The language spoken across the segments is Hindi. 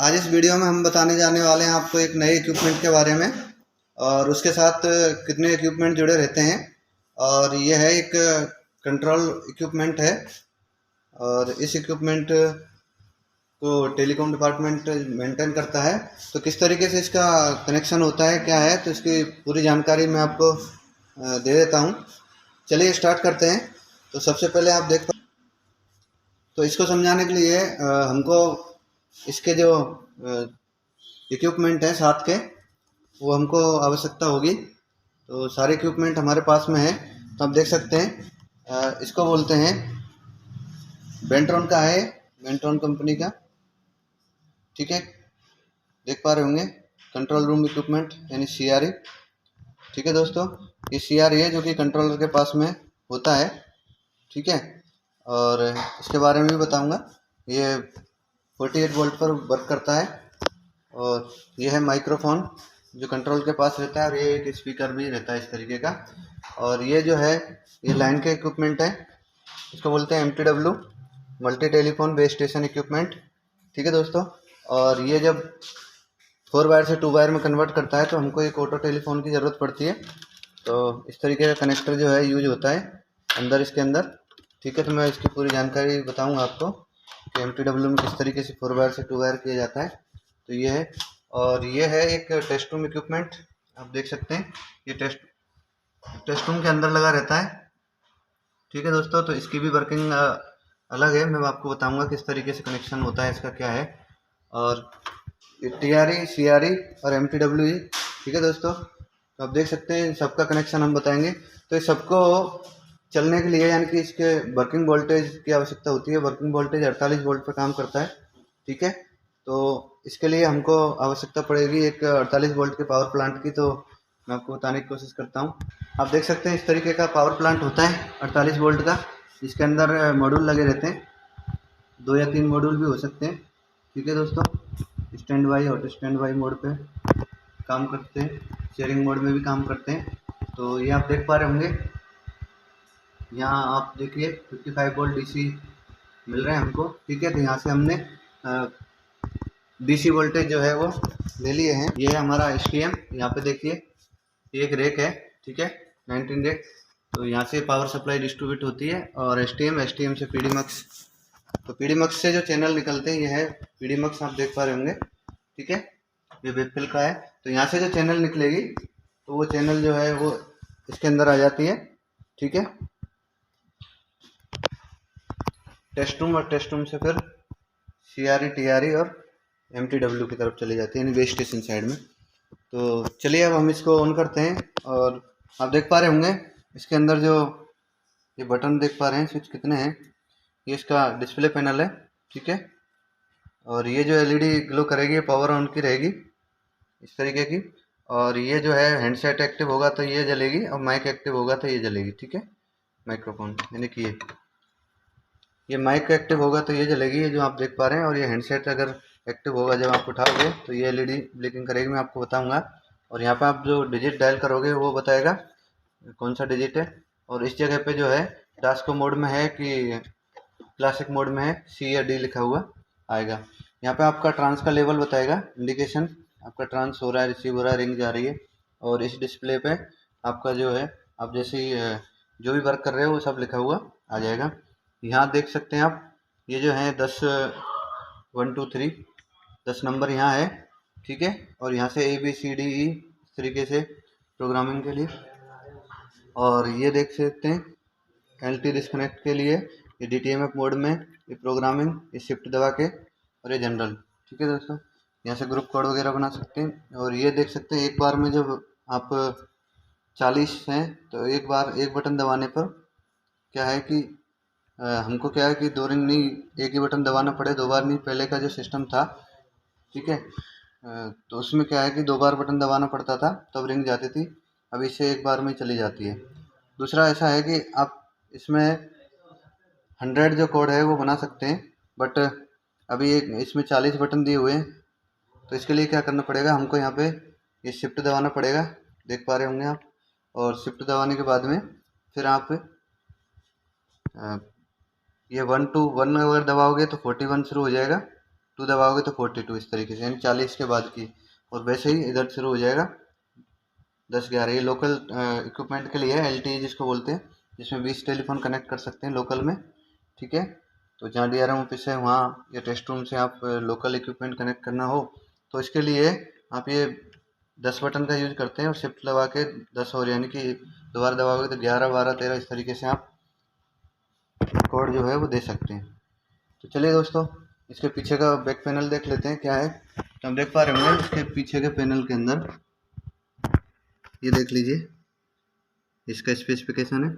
आज इस वीडियो में हम बताने जाने वाले हैं आपको एक नए इक्विपमेंट के बारे में और उसके साथ कितने इक्विपमेंट जुड़े रहते हैं। और यह है एक कंट्रोल इक्विपमेंट है और इस इक्विपमेंट को टेलीकॉम डिपार्टमेंट मेंटेन करता है। तो किस तरीके से इसका कनेक्शन होता है, क्या है, तो इसकी पूरी जानकारी मैं आपको दे देता हूं। चलिए स्टार्ट करते हैं। तो सबसे पहले आप देख, तो इसको समझाने के लिए हमको इसके जो इक्विपमेंट हैं साथ के, वो हमको आवश्यकता होगी। तो सारे इक्विपमेंट हमारे पास में है। तो आप देख सकते हैं इसको बोलते हैं बेंट्रॉन का है, बेंट्रॉन कंपनी का, ठीक है। देख पा रहे होंगे कंट्रोल रूम इक्विपमेंट यानी CRE, ठीक है दोस्तों। ये CRE है जो कि कंट्रोलर के पास में होता है, ठीक है। और इसके बारे में भी बताऊंगा। ये 48 वोल्ट पर वर्क करता है और ये है माइक्रोफोन जो कंट्रोल के पास रहता है और ये एक स्पीकर भी रहता है इस तरीके का। और ये जो है ये लाइन के इक्विपमेंट है, इसको बोलते हैं MTW, multi telephone base station equipment, ठीक है दोस्तों। और ये जब 4 वायर से 2 वायर में कन्वर्ट करता है तो हमको एक ऑटो टेलीफोन की ज़रूरत पड़ती है। तो इस तरीके का कनेक्टर जो है यूज होता है अंदर, इसके अंदर, ठीक है। तो मैं इसकी पूरी जानकारी बताऊंगा आपको कि MTW में किस तरीके से 4 वायर से 2 वायर किया जाता है। तो ये है, और ये है एक टेस्ट रूम इक्विपमेंट, आप देख सकते हैं ये टेस्ट रूम के अंदर लगा रहता है, ठीक है दोस्तों। तो इसकी भी वर्किंग अलग है, मैं आपको बताऊंगा किस तरीके से कनेक्शन होता है, इसका क्या है। और ये TRE, CRE और MTW, ठीक है दोस्तों। तो आप देख सकते हैं सबका कनेक्शन हम बताएंगे। तो ये सबको चलने के लिए यानी कि इसके वर्किंग वोल्टेज की आवश्यकता होती है। वर्किंग वोल्टेज 48 वोल्ट पर काम करता है, ठीक है। तो इसके लिए हमको आवश्यकता पड़ेगी एक 48 वोल्ट के पावर प्लांट की। तो मैं आपको बताने की कोशिश करता हूँ। आप देख सकते हैं इस तरीके का पावर प्लांट होता है 48 वोल्ट का। इसके अंदर मॉड्यूल लगे रहते हैं, 2 या 3 मॉड्यूल भी हो सकते हैं, ठीक है दोस्तों। स्टैंड बाई और स्टैंड बाई मोड पे काम करते हैं, शेयरिंग मोड में भी काम करते हैं। तो ये आप देख पा रहे होंगे, यहाँ आप देखिए 55 वोल्ट DC मिल रहे हैं हमको, ठीक है। तो यहाँ से हमने DC वोल्टेज जो है वो ले लिए हैं। ये है हमारा STM, यहाँ पे देखिए ये एक रेक है, ठीक है, 19 रेक। तो यहाँ से पावर सप्लाई डिस्ट्रीब्यूट होती है और STM से PDMux। तो PDMux से जो चैनल निकलते हैं ये है PDMux, आप देख पा रहे होंगे, ठीक है। ये वेबफिल का है। तो यहाँ से जो चैनल निकलेगी तो वो चैनल जो है वो इसके अंदर आ जाती है, ठीक है, टेस्ट रूम, और टेस्ट रूम से फिर CRE, TRE और MTW की तरफ चली जाती है यानी बेस स्टेशन साइड में। तो चलिए अब हम इसको ऑन करते हैं। और आप देख पा रहे होंगे इसके अंदर जो ये बटन देख पा रहे हैं, स्विच कितने हैं, ये इसका डिस्प्ले पैनल है, ठीक है। और ये जो LED ग्लो करेगी ये पावर ऑन की रहेगी इस तरीके की। और ये जो है हैंडसेट एक्टिव होगा तो ये जलेगी और माइक एक्टिव होगा तो ये जलेगी, ठीक है। माइक्रोफोन यानी कि ये माइक एक्टिव होगा तो ये जलेगी, ये जो आप देख पा रहे हैं। और ये हैंडसेट अगर एक्टिव होगा जब आप उठाओगे तो ये LED ब्लिंकिंग करेगी, मैं आपको बताऊंगा। और यहाँ पे आप जो डिजिट डायल करोगे वो बताएगा कौन सा डिजिट है। और इस जगह पे जो है टास्को मोड में है कि क्लासिक मोड में है, C या D लिखा हुआ आएगा। यहाँ पे आपका ट्रांस का लेवल बताएगा, इंडिकेशन आपका ट्रांस हो रहा है, रिसीव हो रहा है, रिंग जा रही है। और इस डिस्प्ले पे आपका जो है आप जैसे ही जो भी वर्क कर रहे हो वो सब लिखा हुआ आ जाएगा। यहाँ देख सकते हैं आप, ये जो है 10 1 2 3 10 नंबर यहाँ है, ठीक है। और यहाँ से ABCDE इस तरीके से प्रोग्रामिंग के लिए। और ये देख सकते हैं LT डिस्कनेक्ट के लिए, ये DTMF मोड में, ये प्रोग्रामिंग, ये शिफ्ट दबा के, और ये जनरल, ठीक है दोस्तों। यहाँ से ग्रुप कोड वगैरह बना सकते हैं। और ये देख सकते हैं एक बार में जब आप 40 हैं तो एक बार एक बटन दबाने पर क्या है कि हमको क्या है कि 2 रिंग नहीं, एक ही बटन दबाना पड़े, 2 बार नहीं। पहले का जो सिस्टम था, ठीक है, तो उसमें क्या है कि 2 बार बटन दबाना पड़ता था तब रिंग जाती थी, अब इससे एक बार में चली जाती है। दूसरा ऐसा है कि आप इसमें 100 जो कोड है वो बना सकते हैं, बट अभी एक इसमें 40 बटन दिए हुए हैं। तो इसके लिए क्या करना पड़ेगा हमको, यहाँ पे ये शिफ्ट दबाना पड़ेगा, देख पा रहे होंगे आप। और शिफ्ट दबाने के बाद में फिर आप ये 1 to 1 अगर दबाओगे तो 41 शुरू हो जाएगा, 2 दबाओगे तो 42 इस तरीके से, यानी 40 के बाद की। और वैसे ही इधर शुरू हो जाएगा 10-11। ये लोकल इक्विपमेंट के लिए है, LTE जिसको बोलते हैं, जिसमें 20 टेलीफोन कनेक्ट कर सकते हैं लोकल में, ठीक है। तो जहाँ DRM ऑफिस है वहाँ या टेस्ट रूम से आप लोकल इक्विपमेंट कनेक्ट करना हो तो इसके लिए आप ये 10 बटन का यूज करते हैं और शिफ्ट दबा के 10 और, यानी कि दोबारा दबाओगे तो 11, 12, 13 इस तरीके से आप कोड जो है वो दे सकते हैं। तो चलिए दोस्तों, इसके पीछे का बैक पैनल देख लेते हैं क्या है। तो हम देख पा रहे होंगे इसके पीछे के पैनल के अंदर, ये देख लीजिए इसका स्पेसिफिकेशन है।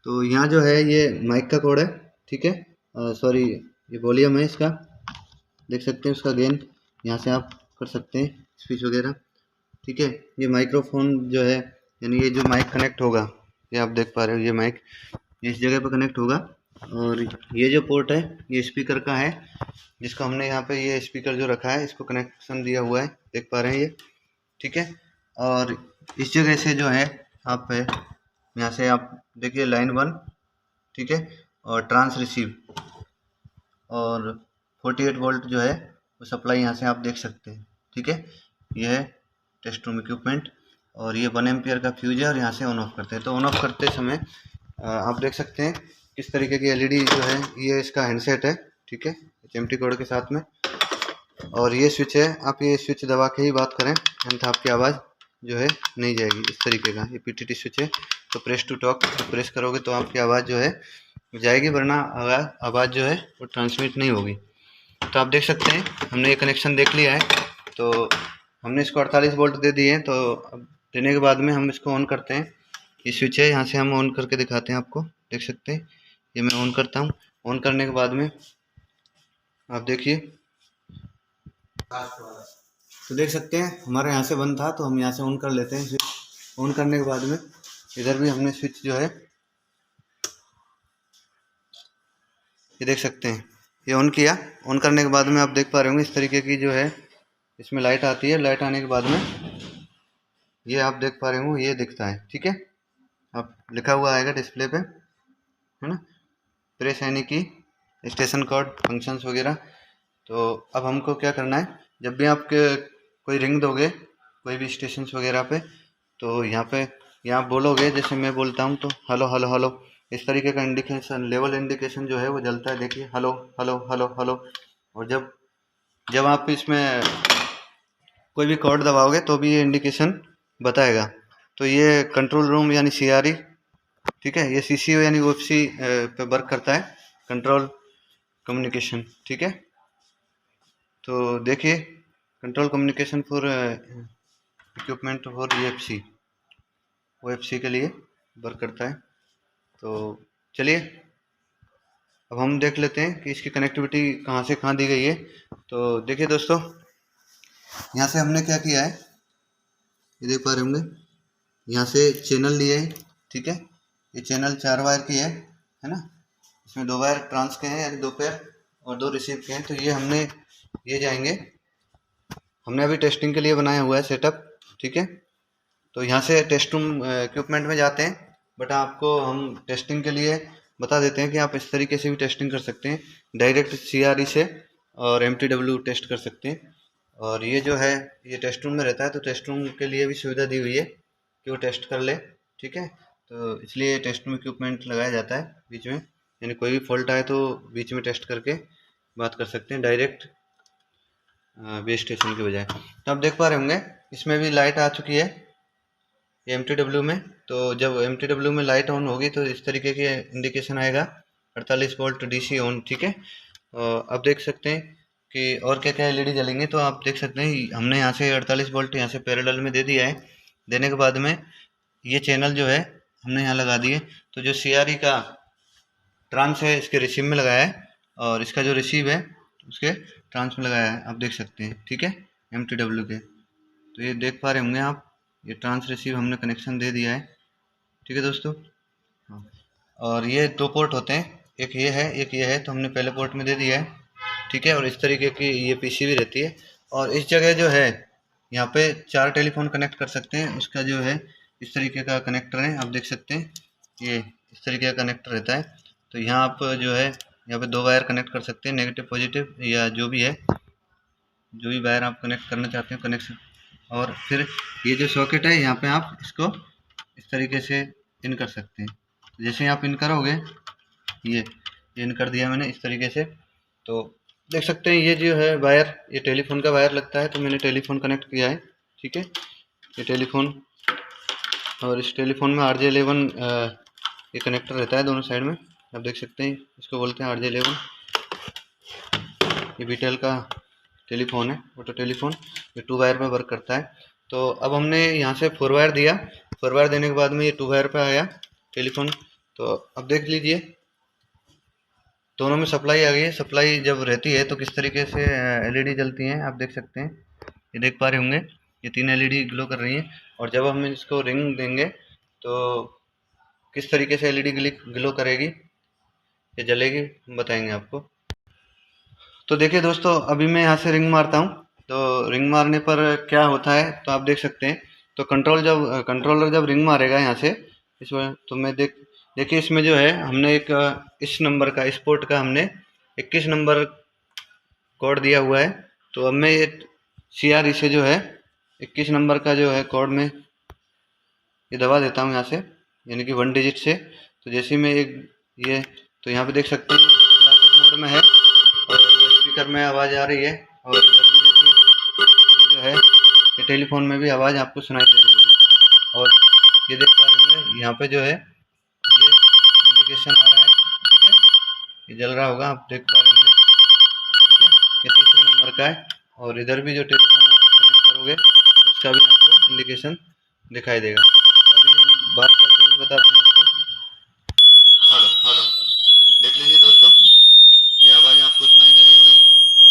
तो यहाँ जो है ये माइक का कोड है, ठीक है, सॉरी ये वॉल्यूम है इसका, देख सकते हैं उसका गेन यहाँ से आप कर सकते हैं स्पीच वगैरह, ठीक है। ये माइक्रोफोन जो है, यानी ये जो माइक कनेक्ट होगा, ये आप देख पा रहे हो, ये माइक इस जगह पर कनेक्ट होगा। और ये जो पोर्ट है ये स्पीकर का है, जिसको हमने यहाँ पे ये स्पीकर जो रखा है इसको कनेक्शन दिया हुआ है, देख पा रहे हैं ये, ठीक है। और इस जगह से जो है आप यहाँ से आप देखिए लाइन 1, ठीक है, और ट्रांस रिसीव और 48 वोल्ट जो है वो सप्लाई यहाँ से आप देख सकते हैं, ठीक है। ये है टेस्ट रूम इक्विपमेंट और ये 1 एम्पियर का फ्यूज है और यहाँ से ऑन ऑफ करते हैं। तो ऑन ऑफ करते समय आप देख सकते हैं किस तरीके की LED जो है, ये इसका हैंडसेट है, ठीक है, HMT कोड के साथ में। और ये स्विच है, आप ये स्विच दबा के ही बात करें अन्यथा आपकी आवाज़ जो है नहीं जाएगी। इस तरीके का ये PTT स्विच है। तो प्रेस टू टॉक प्रेस करोगे तो आपकी आवाज़ जो है जाएगी, वरना आवाज़ जो है वो ट्रांसमिट नहीं होगी। तो आप देख सकते हैं हमने ये कनेक्शन देख लिया है। तो हमने इसको 48 वोल्ट दे दिए हैं। तो अब देने के बाद में हम इसको ऑन करते हैं। ये स्विच है, यहाँ से हम ऑन करके दिखाते हैं आपको, देख सकते हैं। ये मैं ऑन करता हूँ। ऑन करने के बाद में आप देखिए, तो देख सकते हैं हमारे यहाँ से बंद था, तो हम यहाँ से ऑन कर लेते हैं स्विच। ऑन करने के बाद में इधर भी हमने स्विच जो है ये देख सकते हैं ये ऑन किया। ऑन करने के बाद में आप देख पा रहे होंगे इस तरीके की जो है इसमें लाइट आती है। लाइट आने के बाद में ये आप देख पा रहे होंगे ये दिखता है, ठीक है। अब लिखा हुआ आएगा डिस्प्ले पे, है ना, प्रेस यानी कि स्टेशन कोड, फंक्शंस वगैरह। तो अब हमको क्या करना है, जब भी आप कोई रिंग दोगे कोई भी स्टेशन वगैरह पे, तो यहाँ बोलोगे, जैसे मैं बोलता हूँ तो हेलो हेलो हेलो, इस तरीके का इंडिकेशन, लेवल इंडिकेशन जो है वो जलता है। देखिए हेलो हेलो हेलो हेलो। और जब आप इसमें कोई भी कोड दबाओगे तो भी ये इंडिकेशन बताएगा। तो ये कंट्रोल रूम यानी CRE, ठीक है, ये CCO यानी OFC पे वर्क करता है, कंट्रोल कम्युनिकेशन, ठीक है। तो देखिए control communication for equipment for OFC के लिए वर्क करता है। तो चलिए अब हम देख लेते हैं कि इसकी कनेक्टिविटी कहाँ से कहाँ दी गई है। तो देखिए दोस्तों, यहाँ से हमने क्या किया है, ये देख पा रहे होंगे, यहाँ से चैनल लिए है, ठीक है। ये चैनल 4 वायर की है ना। इसमें 2 वायर ट्रांस के हैं यानी 2 पेयर और 2 रिसीव के हैं। तो ये ये जाएंगे, हमने अभी टेस्टिंग के लिए बनाया हुआ है सेटअप, ठीक है। तो यहाँ से टेस्ट रूम इक्विपमेंट में जाते हैं, बट आपको हम टेस्टिंग के लिए बता देते हैं कि आप इस तरीके से भी टेस्टिंग कर सकते हैं, डायरेक्ट CRE से और MTW टेस्ट कर सकते हैं। और ये जो है ये टेस्ट रूम में रहता है, तो टेस्ट रूम के लिए भी सुविधा दी हुई है कि वो टेस्ट कर ले, ठीक है। तो इसलिए टेस्ट रूम इक्विपमेंट लगाया जाता है बीच में, यानी कोई भी फॉल्ट आए तो बीच में टेस्ट करके बात कर सकते हैं डायरेक्ट बेस स्टेशन के बजाय। तो आप देख पा रहे होंगे इसमें भी लाइट आ चुकी है MTW में। तो जब MTW में लाइट ऑन होगी तो इस तरीके के इंडिकेशन आएगा 48 वोल्ट DC ऑन, ठीक है। अब देख सकते हैं कि और क्या क्या LED जलेंगे। तो आप देख सकते हैं हमने यहाँ से 48 वोल्ट यहाँ से पैरेलल में दे दिया है। देने के बाद में ये चैनल जो है हमने यहाँ लगा दिए। तो जो CRE का ट्रांस है इसके रिसीव में लगाया है और इसका जो रिसीव है उसके ट्रांस में लगाया है, आप देख सकते हैं, ठीक है, MTW के। तो ये देख पा रहे होंगे आप, ये ट्रांस रिसीव हमने कनेक्शन दे दिया है, ठीक है दोस्तों। हाँ, और ये 2 पोर्ट होते हैं, एक ये है एक ये है, तो हमने पहले पोर्ट में दे दिया है, ठीक है। और इस तरीके की ये PCB रहती है। और इस जगह जो है यहाँ पे 4 टेलीफोन कनेक्ट कर सकते हैं। उसका जो है इस तरीके का कनेक्टर है, आप देख सकते हैं, ये इस तरीके का कनेक्टर रहता है। तो यहाँ आप जो है यहाँ पे 2 वायर कनेक्ट कर सकते हैं, नेगेटिव पॉजिटिव या जो भी है। जो भी वायर आप कनेक्ट करना चाहते हैं कनेक्शन। और फिर ये जो सॉकेट है यहाँ पे आप इसको इस तरीके से इन कर सकते हैं। जैसे आप इन करोगे, ये इन कर दिया मैंने इस तरीके से, तो देख सकते हैं ये जो है वायर, ये टेलीफोन का वायर लगता है, तो मैंने टेलीफोन कनेक्ट किया है। ठीक है, ये टेलीफोन, और इस टेलीफोन में RJ11 ये कनेक्टर रहता है दोनों साइड में, आप देख सकते हैं, इसको बोलते हैं RJ11। ये बीटेल का टेलीफोन है, ऑटो टेलीफोन, ये 2 वायर पे वर्क करता है। तो अब हमने यहाँ से 4 वायर दिया, 4 वायर देने के बाद में ये 2 वायर पे आया टेलीफोन। तो अब देख लीजिए दोनों में सप्लाई आ गई है। सप्लाई जब रहती है तो किस तरीके से LED जलती हैं आप देख सकते हैं, ये देख पा रहे होंगे, ये 3 LED ग्लो कर रही हैं। और जब हम इसको रिंग देंगे तो किस तरीके से LED ग्लो करेगी, ये जलेगी, हम बताएंगे आपको। तो देखिए दोस्तों, अभी मैं यहाँ से रिंग मारता हूँ, तो रिंग मारने पर क्या होता है तो आप देख सकते हैं। तो कंट्रोलर जब रिंग मारेगा यहाँ से इसमें, तो मैं देखिए इसमें जो है हमने एक इस नंबर का, इस पोर्ट का हमने 21 नंबर कोड दिया हुआ है। तो अब मैं ये CRE से जो है 21 नंबर का जो है कोड में ये दबा देता हूँ यहाँ से, यानी कि 1 डिजिट से। तो जैसे मैं एक ये, तो यहाँ पे देख सकते हैं क्लासिक मोड में है और स्पीकर में आवाज़ आ रही है। और इधर भी देखिए ये जो है ये टेलीफोन में भी आवाज़ आपको सुनाई दे रही होगी। और ये देख पा रहे होंगे यहाँ पे जो है ये इंडिकेशन आ रहा है, ठीक है, ये जल रहा होगा, आप देख पा रहे होंगे, ठीक है, ये 3 नंबर का है। और इधर भी जो टेलीफोन आप कनेक्ट करोगे उसका भी आपको इंडिकेशन दिखाई देगा। अभी हम बात करके भी बताते हैं आपको। हेलो हेलो, देख लीजिए दोस्तों, ये आवाज़ आपको सुनाई दे रही होगी।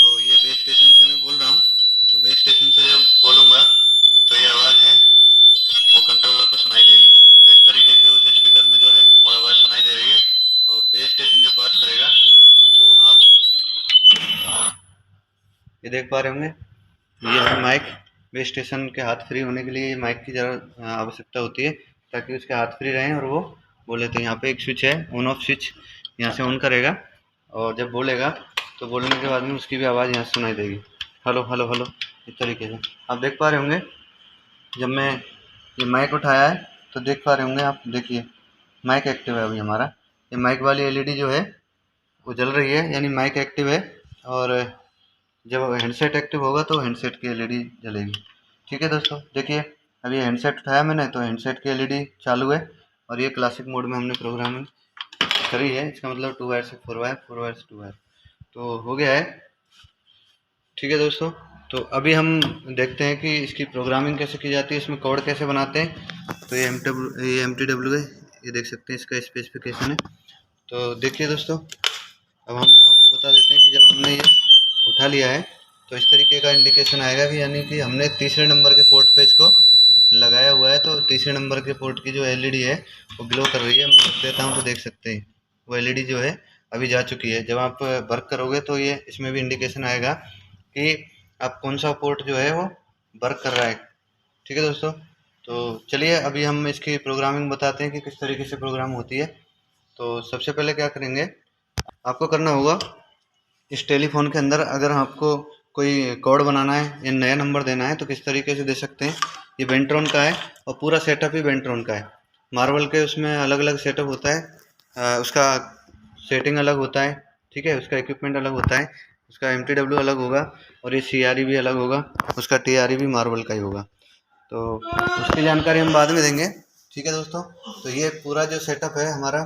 तो ये बेस स्टेशन से मैं बोल रहा हूँ, तो बेस स्टेशन से जब बोलूँगा तो ये आवाज़ है वो कंट्रोलर को सुनाई देगी। तो इस तरीके से उस स्पीकर में जो है वो आवाज़ सुनाई दे रही है। और बेस स्टेशन जब बात करेगा तो आप ये देख पा रहे होंगे, ये है माइक। बेस स्टेशन के हाथ फ्री होने के लिए माइक की ज़रा आवश्यकता होती है, ताकि उसके हाथ फ्री रहें और वो बोले। तो यहाँ पे एक स्विच है, ऑन ऑफ स्विच, यहाँ से ऑन करेगा और जब बोलेगा तो बोलने के बाद में उसकी भी आवाज़ यहाँ से सुनाई देगी, हेलो हेलो हेलो, इस तरीके से आप देख पा रहे होंगे। जब मैं ये माइक उठाया है तो देख पा रहे होंगे आप, देखिए माइक एक्टिव है अभी हमारा। ये माइक वाली LED जो है वो जल रही है, यानी माइक एक्टिव है। और जब हैंडसेट एक्टिव होगा तो हैंडसेट की LED जलेगी। ठीक है दोस्तों, देखिए अभी हैंडसेट उठाया मैंने तो हैंडसेट की LED चालू है। और ये क्लासिक मोड में हमने प्रोग्रामिंग करी है, इसका मतलब 2 वायर से 4 वायर, 4 वायर से 2 वायर, तो हो गया है। ठीक है दोस्तों, तो अभी हम देखते हैं कि इसकी प्रोग्रामिंग कैसे की जाती है, इसमें कोड कैसे बनाते हैं। तो ये MTW है, ये देख सकते हैं, इसका स्पेसिफिकेशन है। तो देखिए दोस्तों, अब हम आपको बता देते हैं कि जब हमने ये उठा लिया है तो इस तरीके का इंडिकेशन आएगा कि यानी कि हमने तीसरे नंबर के पोर्ट पे इसको लगाया हुआ है। तो तीसरे नंबर के पोर्ट की जो LED है वो ग्लो कर रही है। मैं रख देता हूँ तो देख सकते हैं वो LED जो है अभी जा चुकी है। जब आप वर्क करोगे तो ये इसमें भी इंडिकेशन आएगा कि आप कौन सा पोर्ट जो है वो वर्क कर रहा है। ठीक है दोस्तों, तो चलिए अभी हम इसकी प्रोग्रामिंग बताते हैं कि किस तरीके से प्रोग्राम होती है। तो सबसे पहले क्या करेंगे, आपको करना होगा इस टेलीफोन के अंदर, अगर आपको कोई कोड बनाना है या नया नंबर देना है तो किस तरीके से दे सकते हैं। ये बेंट्रॉन का है और पूरा सेटअप ही बेंट्रॉन का है। मार्वल के उसमें अलग अलग सेटअप होता है, उसका सेटिंग अलग होता है, ठीक है, उसका इक्विपमेंट अलग होता है, उसका MTW अलग होगा और ये CRE भी अलग होगा, उसका TRE भी मार्वल का ही होगा। तो उसकी जानकारी हम बाद में देंगे। ठीक है दोस्तों, तो ये पूरा जो सेटअप है हमारा,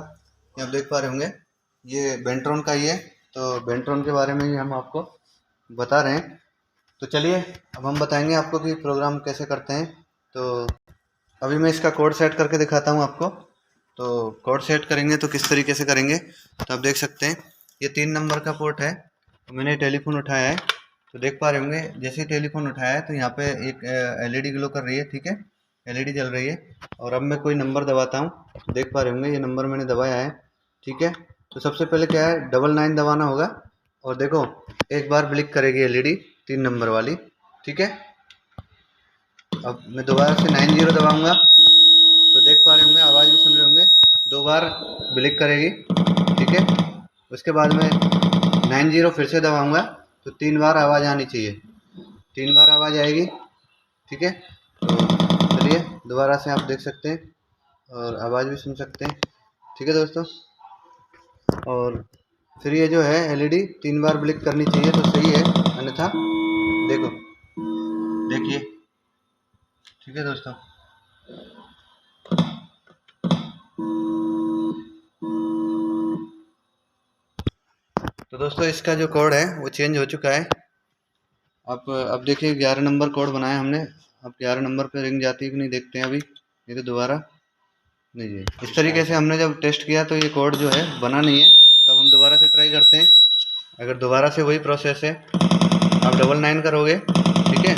ये आप देख पा रहे होंगे, ये बेंट्रॉन का ही है। तो बेंट्रॉन के बारे में ही हम आपको बता रहे हैं। तो चलिए अब हम बताएंगे आपको कि प्रोग्राम कैसे करते हैं। तो अभी मैं इसका कोड सेट करके दिखाता हूँ आपको। तो कोड सेट करेंगे तो किस तरीके से करेंगे, तो आप देख सकते हैं ये 3 नंबर का पोर्ट है। तो मैंने टेलीफोन उठाया है, तो देख पा रहे होंगे जैसे ही टेलीफोन उठाया है तो यहाँ पे एक LED ग्लो कर रही है, ठीक है, LED जल रही है। और अब मैं कोई नंबर दबाता हूँ, तो देख पा रहे होंगे ये नंबर मैंने दबाया है, ठीक है। तो सबसे पहले क्या है, 99 दबाना होगा और देखो एक बार ब्लिक करेगी LED 3 नंबर वाली, ठीक है। अब मैं दोबारा से 90 दबाऊंगा, तो देख पा रहे होंगे, आवाज़ भी सुन रहे होंगे, 2 बार ब्लिक करेगी, ठीक है। उसके बाद में 90 फिर से दबाऊंगा तो 3 बार आवाज़ आनी चाहिए। 3 बार आवाज़ आएगी, ठीक है। तो चलिए दोबारा से आप देख सकते हैं और आवाज़ भी सुन सकते हैं, ठीक है दोस्तों। और फिर ये जो है एलईडी 3 बार ब्लिक करनी चाहिए तो सही है, अन्यथा देखो, देखिए, ठीक है दोस्तों। तो दोस्तों इसका जो कोड है वो चेंज हो चुका है। अब देखिए 11 नंबर कोड बनाया हमने। अब 11 नंबर पे रिंग जाती है कि नहीं देखते हैं अभी, नहीं तो दोबारा नहीं जी। इस तरीके से हमने जब टेस्ट किया तो ये कोड जो है बना नहीं है, तब हम दोबारा से ट्राई करते हैं। अगर दोबारा से वही प्रोसेस है, आप 99 करोगे, ठीक है,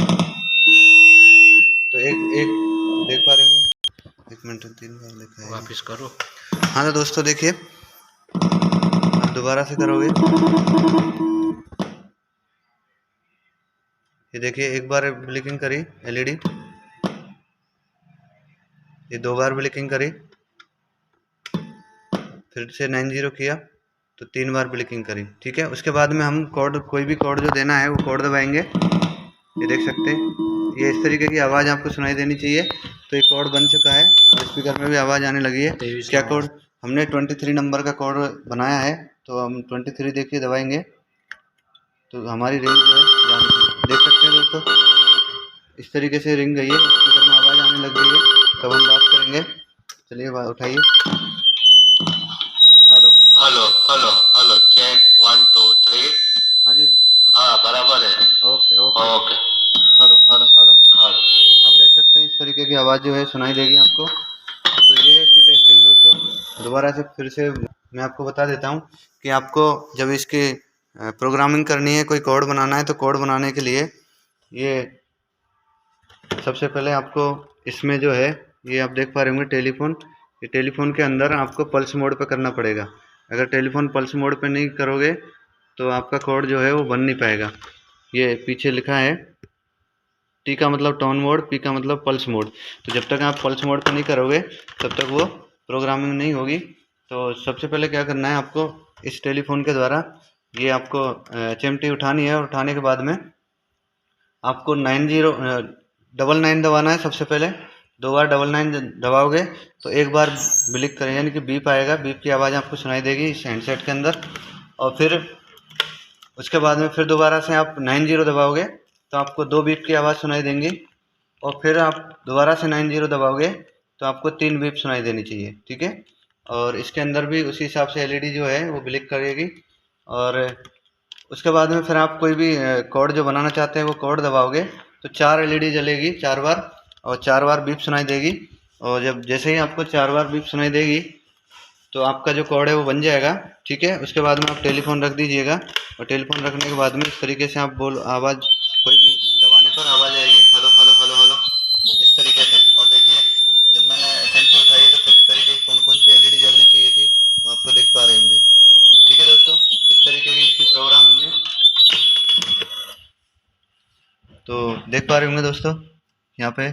तो एक देख पा रहे होंगे, 1 मिनट 3 बार लिखा है, वापस करो। हाँ तो दोस्तों देखिए, आप दोबारा से करोगे, ये देखिए 1 बार ब्लिकिंग करी एलईडी, ये 2 बार ब्लिकिंग करी, फिर से 90 किया तो 3 बार ब्लिकिंग करी, ठीक है। उसके बाद में हम कोड, कोई भी कोड जो देना है वो कोड दबाएंगे, ये देख सकते हैं, ये इस तरीके की आवाज़ आपको सुनाई देनी चाहिए। तो ये कोड बन चुका है और स्पीकर में भी आवाज़ आने लगी है। क्या कोड? हमने 23 नंबर का कोड बनाया है, तो हम 23 देखिए दबाएंगे तो हमारी रिंग जो है देख सकते हैं दोस्तों, इस तरीके से रिंग गई है, स्पीकर में आवाज़ आने लग गई है। तब हम बात करेंगे, चलिए उठाइए। Hello hello hello hello, check 1 2 3। हाँ जी, हाँ बराबर है। Okay okay okay. Hello hello hello hello. आप देख सकते हैं इस तरीके की आवाज़ जो है सुनाई देगी आपको। तो ये है इसकी टेस्टिंग दोस्तों। दोबारा से फिर से मैं आपको बता देता हूँ कि आपको जब इसकी प्रोग्रामिंग करनी है, कोई कोड बनाना है, तो कोड बनाने के लिए ये सबसे पहले आपको इसमें जो है, ये आप देख पा रहे होंगे टेलीफोन, ये टेलीफोन के अंदर आपको पल्स मोड पे करना पड़ेगा। अगर टेलीफोन पल्स मोड पे नहीं करोगे तो आपका कोड जो है वो बन नहीं पाएगा। ये पीछे लिखा है, टी का मतलब टोन मोड, पी का मतलब पल्स मोड। तो जब तक आप पल्स मोड पे नहीं करोगे तब तक वो प्रोग्रामिंग नहीं होगी। तो सबसे पहले क्या करना है आपको, इस टेलीफोन के द्वारा ये आपको HMT उठानी है, और उठाने के बाद में आपको 99 दबाना है सबसे पहले। 2 बार 99 दबाओगे तो 1 बार ब्लिक करें, यानी कि बीप आएगा, बीप की आवाज़ आपको सुनाई देगी इस हैंडसेट के अंदर। और फिर उसके बाद में फिर दोबारा से आप 90 दबाओगे तो आपको 2 बीप की आवाज़ सुनाई देंगी। और फिर आप दोबारा से 90 दबाओगे तो आपको 3 बीप सुनाई देनी चाहिए, ठीक है। और इसके अंदर भी उसी हिसाब से एलईडी जो है वो ब्लिक करेगी। और उसके बाद में फिर आप कोई भी कोड जो बनाना चाहते हैं वो कोड दबाओगे तो 4 एलईडी जलेगी 4 बार, और 4 बार बीप सुनाई देगी। और जब जैसे ही आपको 4 बार बीप सुनाई देगी तो आपका जो कोड है वो बन जाएगा, ठीक है। उसके बाद में आप टेलीफोन रख दीजिएगा, और टेलीफोन रखने के बाद में इस तरीके से आप आवाज़ कोई भी दबाने पर आवाज़ आएगी, हेलो हेलो हेलो हेलो, इस तरीके से। और देखिए जब मैंने HMT उठाई तो किस तरीके की कौन कौन सी एलईडी जलनी चाहिए थी वो आपको देख पा रहे होंगे, ठीक है दोस्तों। इस तरीके की इसकी प्रोग्रामिंग है, तो देख पा रहे होंगे दोस्तों, यहाँ पे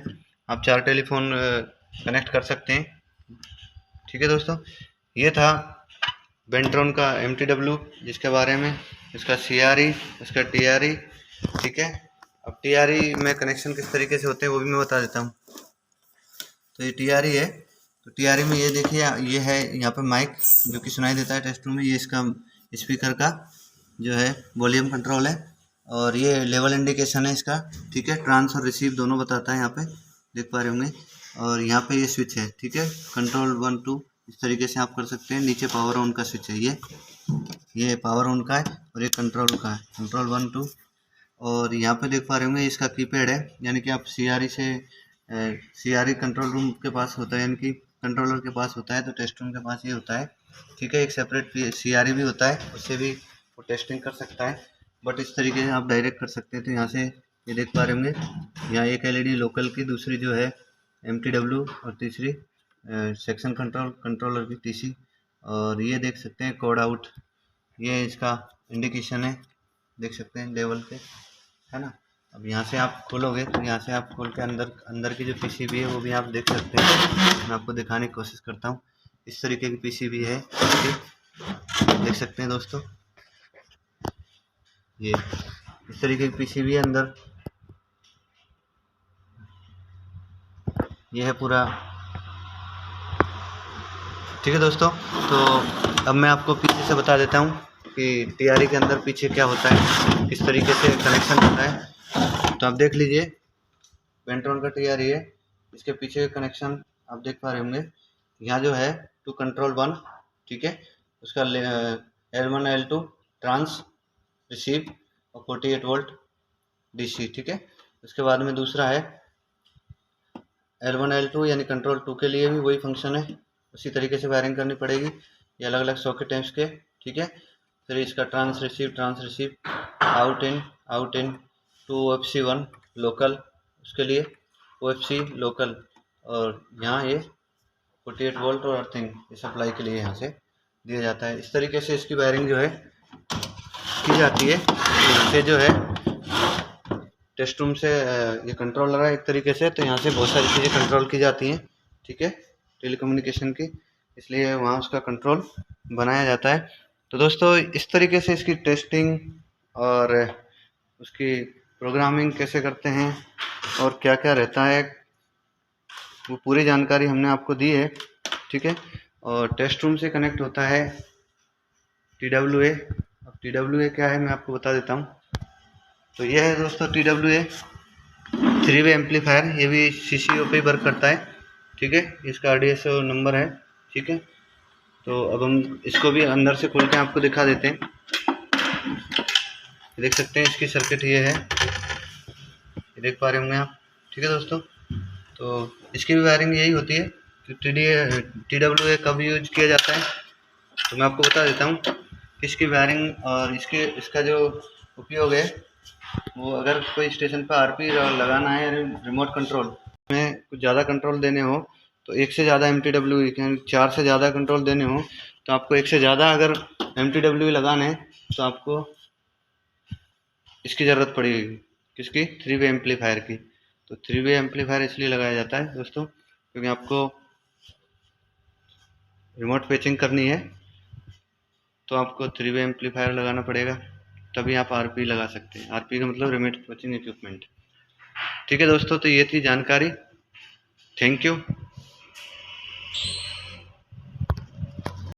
आप 4 टेलीफोन कनेक्ट कर सकते हैं, ठीक है दोस्तों। ये था बेंट्रॉन का MTW, जिसके बारे में, इसका CRE, इसका TRE, ठीक है। अब TRE में कनेक्शन किस तरीके से होते हैं वो भी मैं बता देता हूँ। तो ये TRE है, तो TRE में ये देखिए, ये है यहाँ पे माइक जो कि सुनाई देता है टेस्ट रूम में, ये इसका स्पीकर का जो है वॉल्यूम कंट्रोल है, और ये लेवल इंडिकेशन है इसका, ठीक है। ट्रांस और रिसीव दोनों बताता है यहाँ पे, देख पा रहे होंगे। और यहाँ पे ये स्विच है, ठीक है, कंट्रोल 1 2 इस तरीके से आप कर सकते हैं। नीचे पावर ऑन का स्विच है, ये पावर ऑन का है, और ये कंट्रोल का है, कंट्रोल 1 2। और यहाँ पे देख पा रहे होंगे इसका कीपैड है, यानी कि आप CRE से CRE कंट्रोल रूम के पास होता है, यानी कि कंट्रोलर के पास होता है, तो टेस्ट रूम के पास ये होता है, ठीक है। एक सेपरेट CRE भी होता है, उससे भी वो टेस्टिंग कर सकता है, बट इस तरीके से आप डायरेक्ट कर सकते हैं। तो यहाँ से ये देख पा रहे होंगे, यहाँ एक एलईडी लोकल की, दूसरी जो है MTW, और तीसरी सेक्शन कंट्रोलर की TC। और ये देख सकते हैं कोड आउट, ये इसका इंडिकेशन है, देख सकते हैं लेवल के, है ना। अब यहाँ से आप खोलोगे तो यहाँ से आप खोल के अंदर की जो PCB है वो भी आप देख सकते हैं। मैं आपको दिखाने की कोशिश करता हूँ, इस तरीके की PCB है, देख सकते हैं दोस्तों, ये इस तरीके की PCB है अंदर, ये है पूरा। ठीक है दोस्तों, तो अब मैं आपको पीछे से बता देता हूँ कि टीआरई के अंदर पीछे क्या होता है, किस तरीके से कनेक्शन होता है। तो आप देख लीजिए, पेंट्रोन का टीआरई है, इसके पीछे कनेक्शन आप देख पा रहे होंगे। यहाँ जो है टू कंट्रोल 1, ठीक है, उसका L1 L2 ट्रांस रिसीव और 48 वोल्ट डीसी, ठीक है। उसके बाद में दूसरा है L1 L2 यानी कंट्रोल 2 के लिए भी वही फंक्शन है, उसी तरीके से वायरिंग करनी पड़ेगी, ये अलग अलग सॉकेट हैं इसके, ठीक है। फिर इसका trans receive out into OFC1 local, उसके लिए OFC लोकल, और यहाँ ये 48 वोल्ट और अर्थिंग ये सप्लाई के लिए यहाँ से दिया जाता है। इस तरीके से इसकी वायरिंग जो है की जाती है। यहाँ से जो है टेस्ट रूम से ये कंट्रोलर है एक तरीके से, तो यहाँ से बहुत सारी चीज़ें कंट्रोल की जाती हैं, ठीक है, टेलीकम्युनिकेशन की, इसलिए वहाँ उसका कंट्रोल बनाया जाता है। तो दोस्तों इस तरीके से इसकी टेस्टिंग और उसकी प्रोग्रामिंग कैसे करते हैं और क्या क्या रहता है, वो पूरी जानकारी हमने आपको दी है, ठीक है। और टेस्ट रूम से कनेक्ट होता है TWA। अब TWA क्या है मैं आपको बता देता हूँ। तो यह है दोस्तों TWA 3-वे एम्पलीफायर, ये भी CCO पे वर्क करता है, ठीक है, इसका RDSO नंबर है, ठीक है। तो अब हम इसको भी अंदर से खोल के आपको दिखा देते हैं। देख सकते हैं इसकी सर्किट ये है, ये देख पा रहे होंगे आप, ठीक है दोस्तों। तो इसकी भी वायरिंग यही होती है कि TWA कब यूज किया जाता है, तो मैं आपको बता देता हूँ कि इसकी वायरिंग और इसका जो उपयोग है, वो अगर कोई स्टेशन पर RP लगाना है, रिमोट कंट्रोल में कुछ ज़्यादा कंट्रोल देने हो, तो एक से ज़्यादा MTW 4 से ज़्यादा कंट्रोल देने हो, तो आपको एक से ज़्यादा अगर MTW लगाना है तो आपको इसकी ज़रूरत पड़ेगी, किसकी, 3-वे एम्पलीफायर की। तो 3-वे एम्पलीफायर इसलिए लगाया जाता है दोस्तों क्योंकि आपको रिमोट पैचिंग करनी है, तो आपको 3-वे एम्पलीफायर लगाना पड़ेगा, तभी आप RP लगा सकते हैं। RP का मतलब रिमोट पैचिंग इक्विपमेंट, ठीक है दोस्तों। तो ये थी जानकारी, थैंक यू।